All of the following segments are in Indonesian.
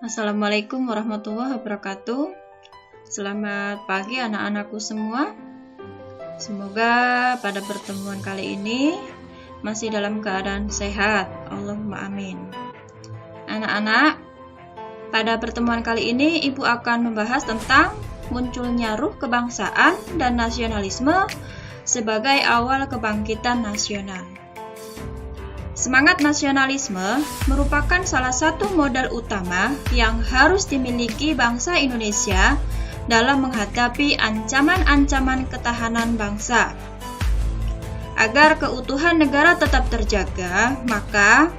Assalamualaikum warahmatullahi wabarakatuh. Selamat pagi anak-anakku semua. Semoga pada pertemuan kali ini masih dalam keadaan sehat. Allahumma amin. Anak-anak, pada pertemuan kali ini Ibu akan membahas tentang munculnya ruh kebangsaan dan nasionalisme sebagai awal kebangkitan nasional. Semangat nasionalisme merupakan salah satu modal utama yang harus dimiliki bangsa Indonesia dalam menghadapi ancaman-ancaman ketahanan bangsa. Agar keutuhan negara tetap terjaga, maka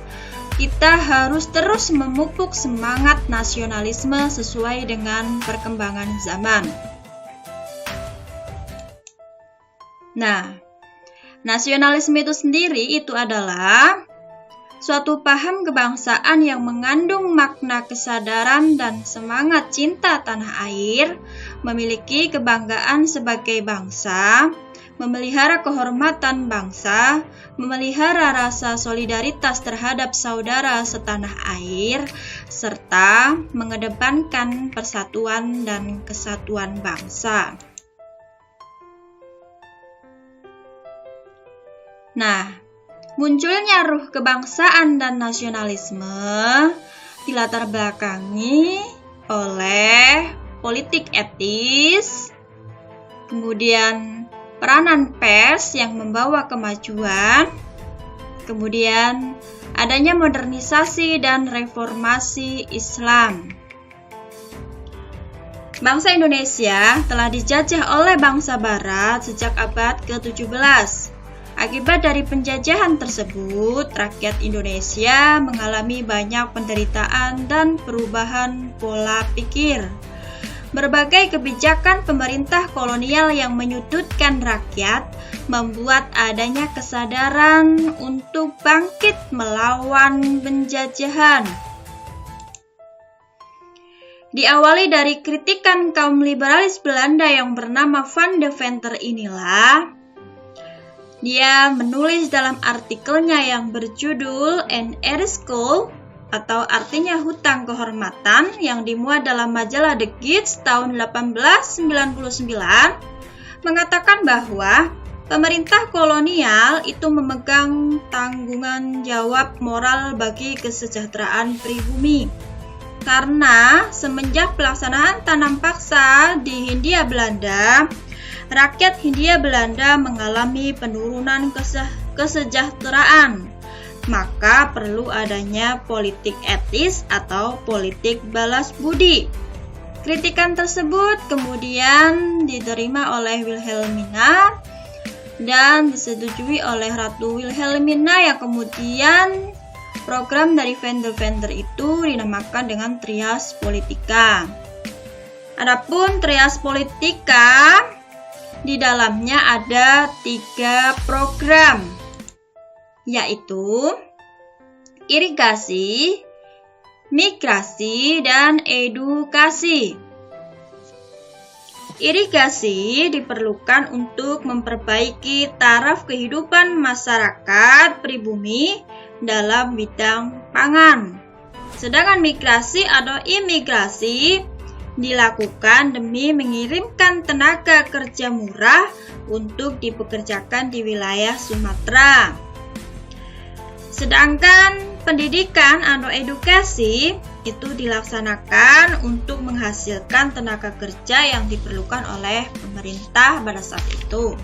kita harus terus memupuk semangat nasionalisme sesuai dengan perkembangan zaman. Nah, nasionalisme itu sendiri itu adalah suatu paham kebangsaan yang mengandung makna kesadaran dan semangat cinta tanah air, memiliki kebanggaan sebagai bangsa, memelihara kehormatan bangsa, memelihara rasa solidaritas terhadap saudara setanah air, serta mengedepankan persatuan dan kesatuan bangsa. Nah, munculnya ruh kebangsaan dan nasionalisme dilatar belakangi oleh politik etis, kemudian peranan pers yang membawa kemajuan, kemudian adanya modernisasi dan reformasi Islam. Bangsa Indonesia telah dijajah oleh bangsa Barat sejak abad ke-17. Akibat dari penjajahan tersebut, rakyat Indonesia mengalami banyak penderitaan dan perubahan pola pikir. Berbagai kebijakan pemerintah kolonial yang menyudutkan rakyat membuat adanya kesadaran untuk bangkit melawan penjajahan. Diawali dari kritikan kaum liberalis Belanda yang bernama Van Deventer inilah, dia menulis dalam artikelnya yang berjudul An Ereschool atau artinya hutang kehormatan yang dimuat dalam majalah The Gids tahun 1899 mengatakan bahwa pemerintah kolonial itu memegang tanggungan jawab moral bagi kesejahteraan pribumi. Karena semenjak pelaksanaan tanam paksa di Hindia Belanda, rakyat Hindia Belanda mengalami penurunan kesejahteraan, maka perlu adanya politik etis atau politik balas budi. Kritikan tersebut kemudian diterima oleh Wilhelmina dan disetujui oleh Ratu Wilhelmina yang kemudian program dari Van Deventer itu dinamakan dengan Trias Politica. Adapun Trias Politica di dalamnya ada 3 program, yaitu irigasi, migrasi, dan edukasi. Irigasi diperlukan untuk memperbaiki taraf kehidupan masyarakat pribumi dalam bidang pangan. Sedangkan migrasi atau imigrasi dilakukan demi mengirimkan tenaga kerja murah untuk dipekerjakan di wilayah Sumatera. Sedangkan pendidikan atau edukasi itu dilaksanakan untuk menghasilkan tenaga kerja yang diperlukan oleh pemerintah pada saat itu.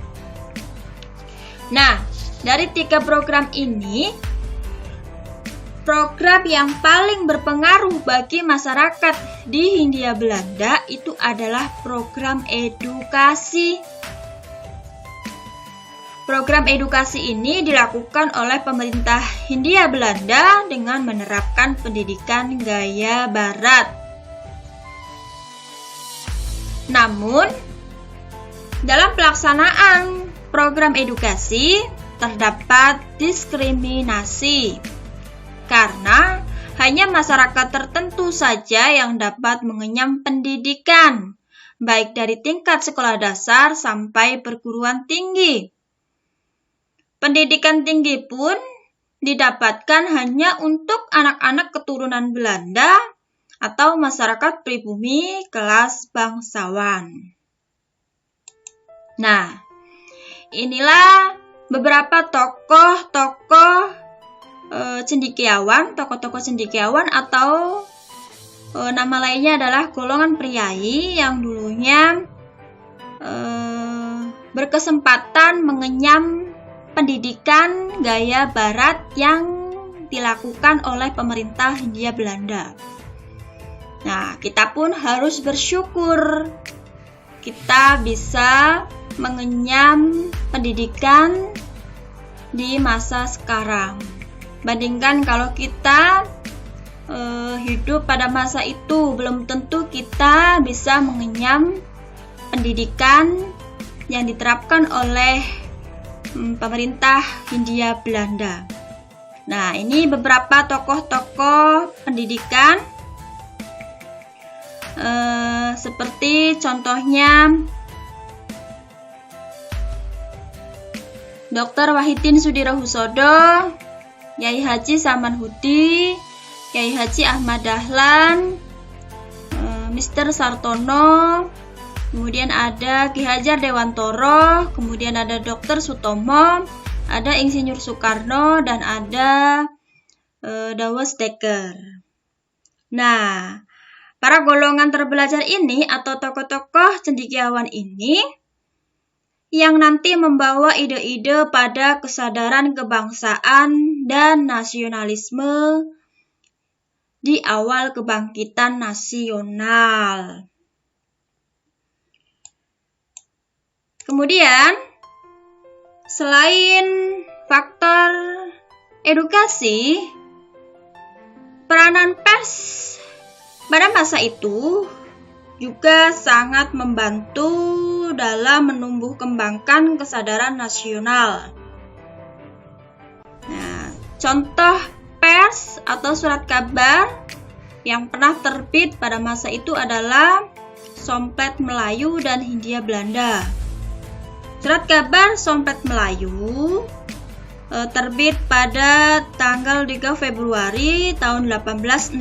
Nah, dari 3 program ini, program yang paling berpengaruh bagi masyarakat di Hindia Belanda itu adalah program edukasi. Program edukasi ini dilakukan oleh pemerintah Hindia Belanda dengan menerapkan pendidikan gaya Barat. Namun, dalam pelaksanaan program edukasi terdapat diskriminasi. Karena hanya masyarakat tertentu saja yang dapat mengenyam pendidikan, baik dari tingkat sekolah dasar sampai perguruan tinggi. Pendidikan tinggi pun didapatkan hanya untuk anak-anak keturunan Belanda atau masyarakat pribumi kelas bangsawan. Nah, inilah beberapa tokoh-tokoh cendekiawan, atau nama lainnya adalah golongan priai yang dulunya berkesempatan mengenyam pendidikan gaya barat yang dilakukan oleh pemerintah Hindia Belanda. Nah, kita pun harus bersyukur kita bisa mengenyam pendidikan di masa sekarang. Bandingkan kalau kita hidup pada masa itu, belum tentu kita bisa mengenyam pendidikan yang diterapkan oleh pemerintah Hindia Belanda. Nah, ini beberapa tokoh-tokoh pendidikan, seperti contohnya Dr. Wahidin Sudirohusodo, Yai Haji Samanhudi, Yai Haji Ahmad Dahlan, Mr. Sartono, kemudian ada Ki Hajar Dewantoro, kemudian ada Dr. Sutomo, ada Insinyur Soekarno, dan ada Douwe Dekker. Nah, para golongan terbelajar ini atau tokoh-tokoh cendekiawan ini yang nanti membawa ide-ide pada kesadaran kebangsaan dan nasionalisme di awal kebangkitan nasional. Kemudian, selain faktor edukasi, peranan pers pada masa itu juga sangat membantu dalam menumbuh kembangkan kesadaran nasional. Nah, contoh pers atau surat kabar yang pernah terbit pada masa itu adalah Somplet Melayu dan Hindia Belanda. Surat kabar Somplet Melayu terbit pada tanggal 3 Februari tahun 1860.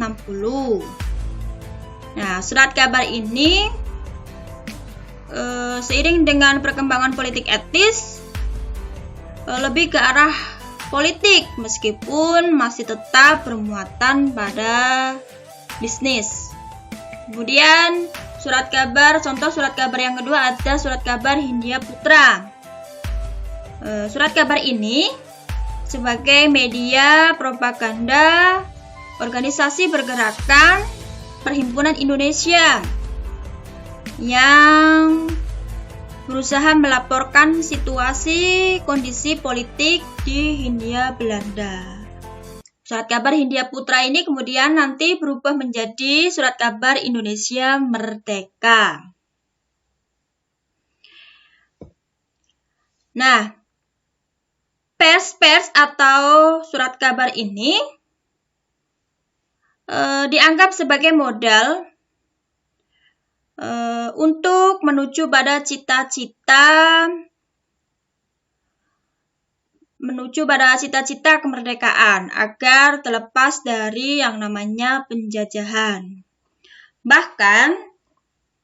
Nah, surat kabar ini seiring dengan perkembangan politik etis lebih ke arah politik meskipun masih tetap bermuatan pada bisnis. Kemudian contoh surat kabar yang kedua ada surat kabar Hindia Putra. Surat kabar ini sebagai media propaganda organisasi pergerakan Perhimpunan Indonesia yang berusaha melaporkan situasi kondisi politik di Hindia Belanda. Surat kabar Hindia Putra ini kemudian nanti berubah menjadi Surat Kabar Indonesia Merdeka. Nah, pers atau surat kabar ini dianggap sebagai modal untuk menuju pada cita-cita kemerdekaan agar terlepas dari yang namanya penjajahan. Bahkan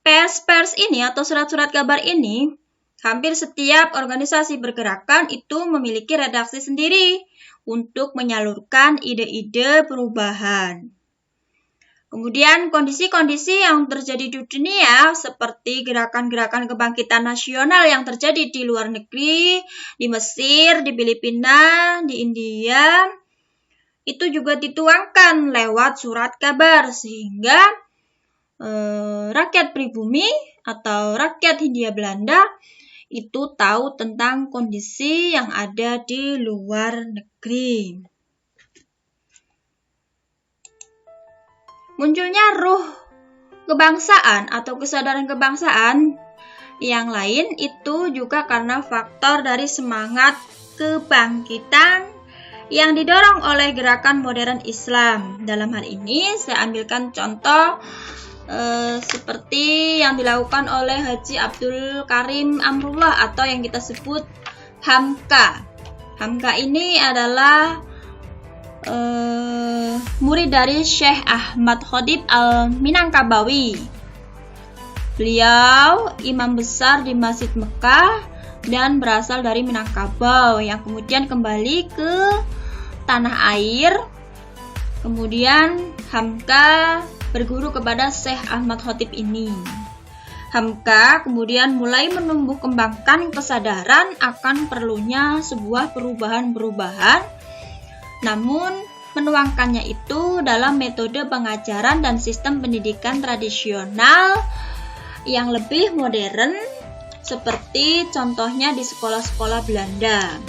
pers ini atau surat-surat kabar ini hampir setiap organisasi pergerakan itu memiliki redaksi sendiri untuk menyalurkan ide-ide perubahan. Kemudian kondisi-kondisi yang terjadi di dunia seperti gerakan-gerakan kebangkitan nasional yang terjadi di luar negeri, di Mesir, di Filipina, di India, itu juga dituangkan lewat surat kabar sehingga rakyat pribumi atau rakyat Hindia Belanda itu tahu tentang kondisi yang ada di luar negeri. Munculnya ruh kebangsaan atau kesadaran kebangsaan yang lain itu juga karena faktor dari semangat kebangkitan yang didorong oleh gerakan modern Islam. Dalam hal ini saya ambilkan contoh seperti yang dilakukan oleh Haji Abdul Karim Amrullah atau yang kita sebut HAMKA. HAMKA ini adalah murid dari Syekh Ahmad Khatib Al-Minangkabawi. Beliau imam besar di Masjid Mekah dan berasal dari Minangkabau yang kemudian kembali ke tanah air. Kemudian Hamka berguru kepada Syekh Ahmad Khatib ini. Hamka kemudian mulai menumbuh kembangkan kesadaran akan perlunya sebuah perubahan-perubahan, namun menuangkannya itu dalam metode pengajaran dan sistem pendidikan tradisional yang lebih modern, seperti contohnya di sekolah-sekolah Belanda.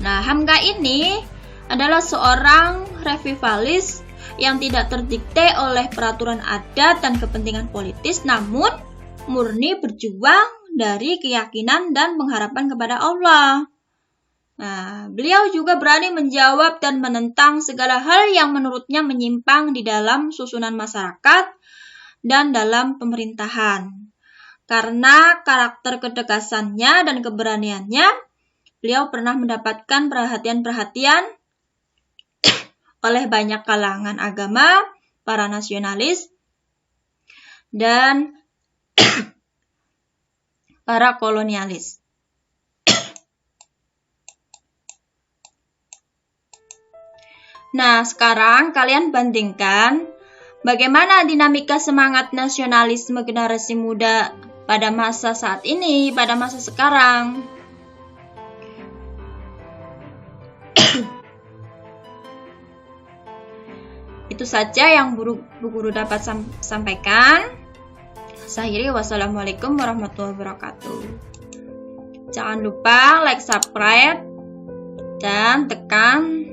Nah, Hamka ini adalah seorang revivalis yang tidak terdikte oleh peraturan adat dan kepentingan politis, namun murni berjuang dari keyakinan dan pengharapan kepada Allah. Nah, beliau juga berani menjawab dan menentang segala hal yang menurutnya menyimpang di dalam susunan masyarakat dan dalam pemerintahan. Karena karakter ketegasannya dan keberaniannya, beliau pernah mendapatkan perhatian-perhatian oleh banyak kalangan agama, para nasionalis, dan para kolonialis. Nah, sekarang kalian bandingkan bagaimana dinamika semangat nasionalisme generasi muda pada masa saat ini, pada masa sekarang. Itu saja yang Bu Guru dapat sampaikan. Saya akhiri, wassalamualaikum warahmatullahi wabarakatuh. Jangan lupa like, subscribe, dan tekan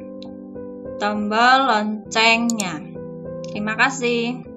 tombol loncengnya. Terima kasih.